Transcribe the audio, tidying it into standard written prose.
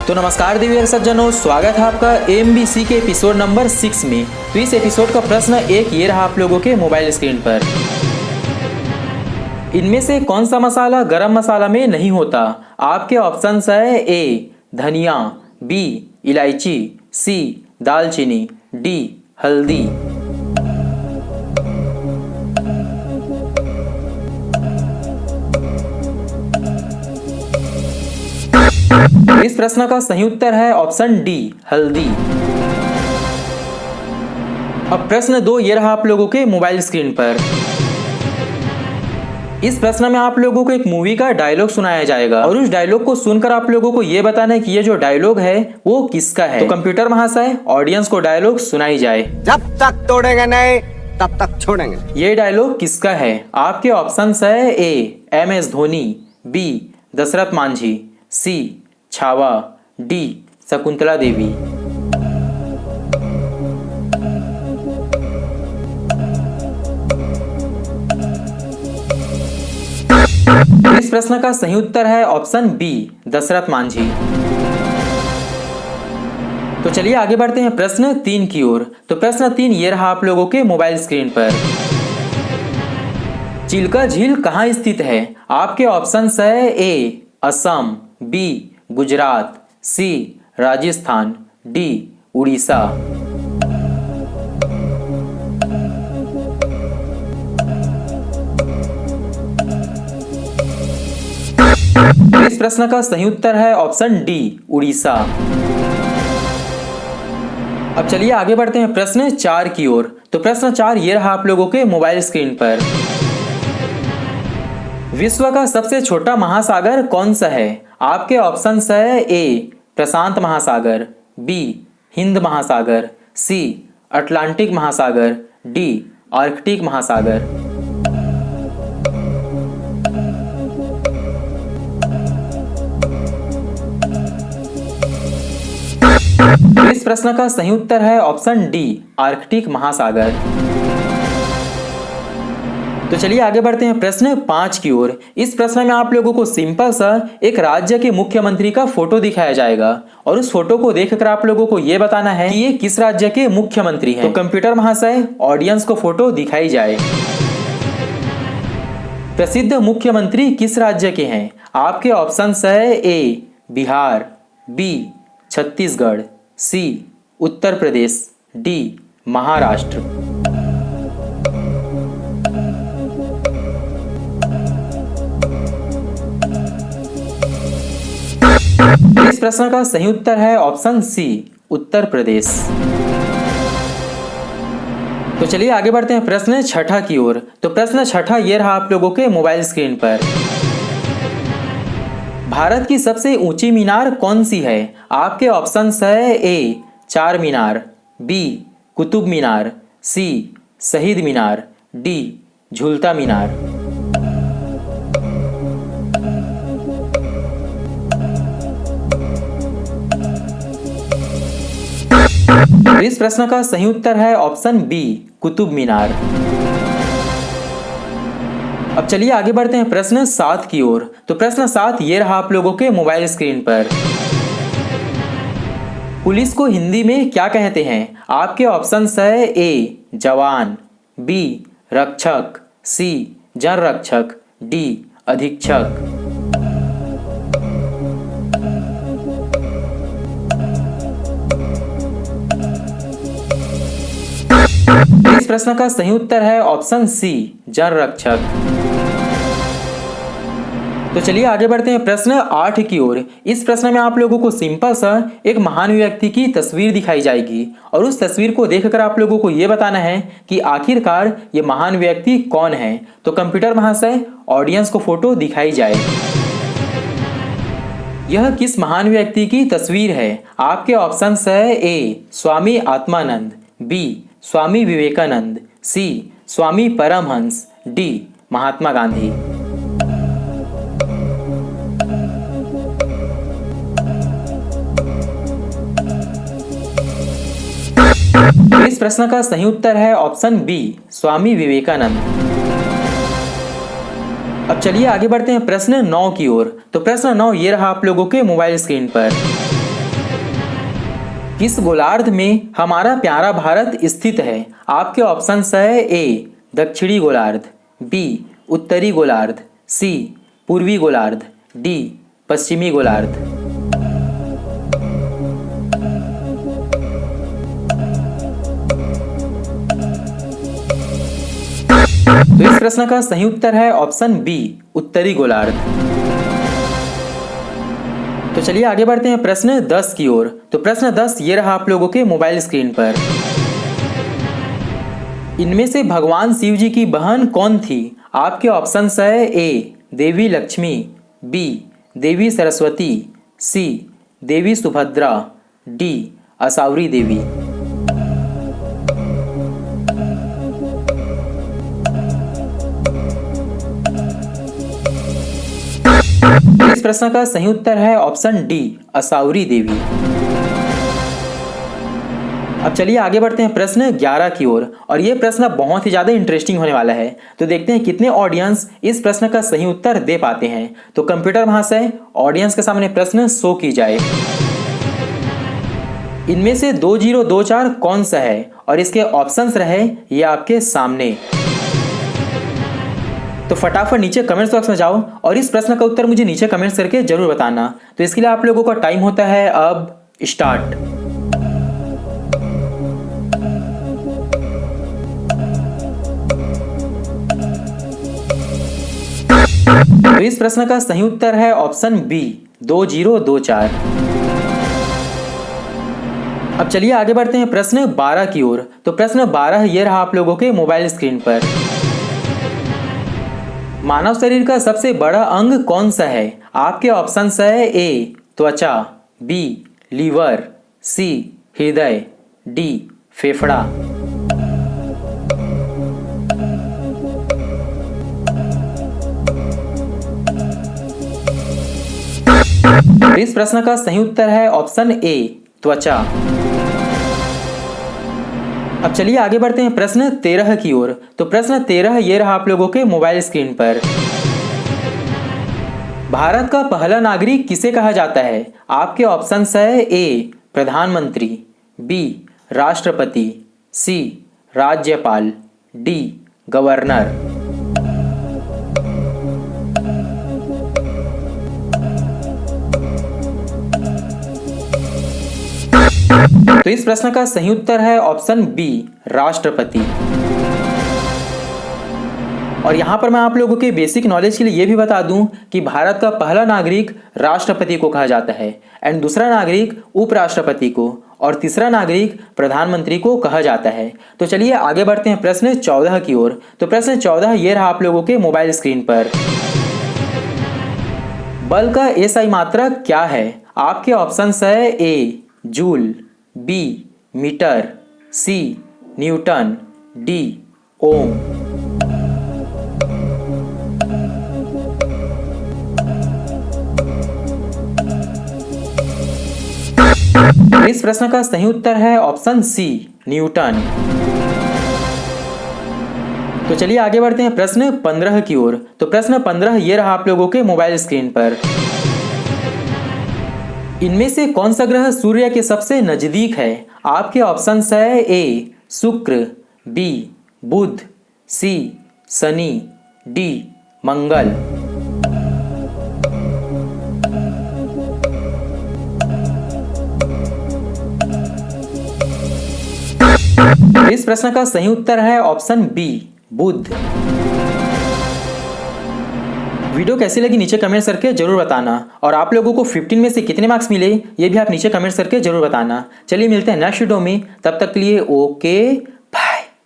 तो नमस्कार देवी सज्जनों, स्वागत है आपका एमबीसी के एपिसोड नंबर 6 में। तो इस एपिसोड का प्रश्न एक ये रहा आप लोगों के मोबाइल स्क्रीन पर। इनमें से कौन सा मसाला गरम मसाला में नहीं होता? आपके ऑप्शंस है ए धनिया, बी इलायची, सी दालचीनी, डी हल्दी। इस प्रश्न का सही उत्तर है ऑप्शन डी हल्दी। अब प्रश्न 2 ये रहा आप लोगों के मोबाइल स्क्रीन पर। इस प्रश्न में आप लोगों को एक मूवी का डायलॉग सुनाया जाएगा और उस डायलॉग को सुनकर आप लोगों को ये बताना है कि ये जो डायलॉग है वो किसका है। तो कंप्यूटर महाशय ऑडियंस को डायलॉग सुनाई जाए। जब तक तोड़ेंगे नहीं तब तक छोड़ेंगे। ये डायलॉग किसका है? आपके ऑप्शंस है ए MS धोनी, बी दशरथ मांझी, सी छावा, डी शकुंतला देवी। इस प्रश्न का सही उत्तर है ऑप्शन बी दशरथ मांझी। तो चलिए आगे बढ़ते हैं प्रश्न 3 की ओर। तो प्रश्न 3 ये रहा आप लोगों के मोबाइल स्क्रीन पर। चिल्का झील कहाँ स्थित है? आपके ऑप्शंस है ए असम, बी गुजरात, सी राजस्थान, डी उड़ीसा। इस प्रश्न का सही उत्तर है ऑप्शन डी उड़ीसा। अब चलिए आगे बढ़ते हैं प्रश्न 4 की ओर। तो प्रश्न 4 ये रहा आप लोगों के मोबाइल स्क्रीन पर। विश्व का सबसे छोटा महासागर कौन सा है? आपके ऑप्शंस है ए प्रशांत महासागर, बी हिंद महासागर, सी अटलांटिक महासागर, डी आर्कटिक महासागर। इस प्रश्न का सही उत्तर है ऑप्शन डी आर्कटिक महासागर। तो चलिए आगे बढ़ते हैं प्रश्न 5 की ओर। इस प्रश्न में आप लोगों को सिंपल सा एक राज्य के मुख्यमंत्री का फोटो दिखाया जाएगा और उस फोटो को देखकर आप लोगों को यह बताना है कि ये किस राज्य के मुख्यमंत्री हैं। तो कंप्यूटर महाशय ऑडियंस को फोटो दिखाई जाए। प्रसिद्ध मुख्यमंत्री किस राज्य के हैं? आपके ऑप्शंस है ए बिहार, बी छत्तीसगढ़, सी उत्तर प्रदेश, डी महाराष्ट्र। इस प्रश्न का सही उत्तर है ऑप्शन सी उत्तर प्रदेश। तो चलिए आगे बढ़ते हैं प्रश्न 6 की ओर। तो प्रश्न 6 ये रहा आप लोगों के मोबाइल स्क्रीन पर। भारत की सबसे ऊंची मीनार कौन सी है? आपके ऑप्शंस है ए चार मीनार, बी कुतुब मीनार, सी शहीद मीनार, डी झूलता मीनार। इस प्रश्न का सही उत्तर है ऑप्शन बी कुतुब मीनार। अब चलिए आगे बढ़ते हैं प्रश्न 7 की ओर। तो प्रश्न 7 ये रहा आप लोगों के मोबाइल स्क्रीन पर। पुलिस को हिंदी में क्या कहते हैं? आपके ऑप्शंस है ए जवान, बी रक्षक, सी जन रक्षक, डी अधीक्षक। इस प्रश्न का सही उत्तर है ऑप्शन सी जन रक्षक। तो चलिए आगे बढ़ते हैं प्रश्न 8 की ओर। इस प्रश्न में आप लोगों को सिंपल सा एक महान व्यक्ति की तस्वीर दिखाई जाएगी और उस तस्वीर को देखकर आप लोगों को यह बताना है कि आखिरकार ये महान व्यक्ति कौन है। तो कंप्यूटर महाशय ऑडियंस को फोटो दिखाई जाए। यह किस महान व्यक्ति की तस्वीर है? आपके ऑप्शंस है ए स्वामी आत्मानंद, बी स्वामी विवेकानंद, सी स्वामी परमहंस, डी महात्मा गांधी। इस प्रश्न का सही उत्तर है ऑप्शन बी स्वामी विवेकानंद। अब चलिए आगे बढ़ते हैं प्रश्न 9 की ओर। तो प्रश्न 9 ये रहा आप लोगों के मोबाइल स्क्रीन पर। किस गोलार्ध में हमारा प्यारा भारत स्थित है? आपके ऑप्शंस है ए दक्षिणी गोलार्ध, बी उत्तरी गोलार्ध, सी पूर्वी गोलार्ध, डी पश्चिमी गोलार्ध। तो इस प्रश्न का सही उत्तर है ऑप्शन बी उत्तरी गोलार्ध। तो चलिए आगे बढ़ते हैं प्रश्न 10 की ओर। तो प्रश्न 10 ये रहा आप लोगों के मोबाइल स्क्रीन पर। इनमें से भगवान शिव जी की बहन कौन थी? आपके ऑप्शंस है ए देवी लक्ष्मी, बी देवी सरस्वती, सी देवी सुभद्रा, डी असावरी देवी। इस प्रश्न का सही उत्तर है ऑप्शन डी असावरी देवी। अब चलिए आगे बढ़ते हैं प्रश्न 11 की ओर और ये प्रश्न बहुत ही ज्यादा इंटरेस्टिंग होने वाला है। तो देखते हैं कितने ऑडियंस इस प्रश्न का सही उत्तर दे पाते हैं। तो कंप्यूटर महाशय ऑडियंस के सामने प्रश्न शो की जाए। इनमें से 2024 कौन सा है? और इसके ऑप्शंस रहे ये आपके सामने। तो फटाफट नीचे कमेंट्स बॉक्स में जाओ और इस प्रश्न का उत्तर मुझे नीचे कमेंट्स करके जरूर बताना। तो इसके लिए आप लोगों का टाइम होता है अब स्टार्ट। तो इस प्रश्न का सही उत्तर है ऑप्शन बी 2024। अब चलिए आगे बढ़ते हैं प्रश्न 12 की ओर। तो प्रश्न 12 ये रहा आप लोगों के मोबाइल स्क्रीन पर। मानव शरीर का सबसे बड़ा अंग कौन सा है? आपके ऑप्शंस है ए त्वचा, बी लीवर, सी हृदय, डी फेफड़ा। इस प्रश्न का सही उत्तर है ऑप्शन ए त्वचा। अब चलिए आगे बढ़ते हैं प्रश्न 13 की ओर। तो प्रश्न 13 ये रहा आप लोगों के मोबाइल स्क्रीन पर। भारत का पहला नागरिक किसे कहा जाता है? आपके ऑप्शंस है ए प्रधानमंत्री, बी राष्ट्रपति, सी राज्यपाल, डी गवर्नर। तो इस प्रश्न का सही उत्तर है ऑप्शन बी राष्ट्रपति। और यहां पर मैं आप लोगों के बेसिक नॉलेज के लिए यह भी बता दूं कि भारत का पहला नागरिक राष्ट्रपति को कहा जाता है एंड दूसरा नागरिक उपराष्ट्रपति को और तीसरा नागरिक प्रधानमंत्री को कहा जाता है। तो चलिए आगे बढ़ते हैं प्रश्न 14 की ओर। तो प्रश्न 14 ये रहा आप लोगों के मोबाइल स्क्रीन पर। बल का एसआई मात्रक क्या है? आपके ऑप्शंस है ए जूल, बी मीटर, सी न्यूटन, डी ओम। इस प्रश्न का सही उत्तर है ऑप्शन सी न्यूटन। तो चलिए आगे बढ़ते हैं प्रश्न 15 की ओर। तो प्रश्न 15 ये रहा आप लोगों के मोबाइल स्क्रीन पर। इनमें से कौन सा ग्रह सूर्य के सबसे नजदीक है? आपके ऑप्शंस है ए शुक्र, बी बुध, सी शनि, डी मंगल। इस प्रश्न का सही उत्तर है ऑप्शन बी बुध। वीडियो कैसी लगी नीचे कमेंट्स करके जरूर बताना और आप लोगों को 15 में से कितने मार्क्स मिले ये भी आप नीचे कमेंट्स करके जरूर बताना। चलिए मिलते हैं नेक्स्ट वीडियो में, तब तक के लिए ओके बाय।